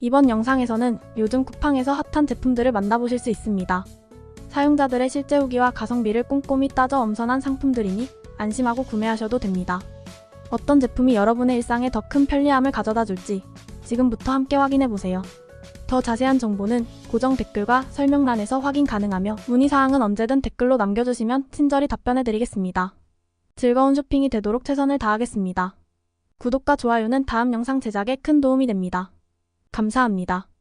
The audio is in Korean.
이번 영상에서는 요즘 쿠팡에서 핫한 제품들을 만나보실 수 있습니다. 사용자들의 실제 후기와 가성비를 꼼꼼히 따져 엄선한 상품들이니 안심하고 구매하셔도 됩니다. 어떤 제품이 여러분의 일상에 더 큰 편리함을 가져다 줄지 지금부터 함께 확인해보세요. 더 자세한 정보는 고정 댓글과 설명란에서 확인 가능하며 문의사항은 언제든 댓글로 남겨주시면 친절히 답변해드리겠습니다. 즐거운 쇼핑이 되도록 최선을 다하겠습니다. 구독과 좋아요는 다음 영상 제작에 큰 도움이 됩니다. 감사합니다.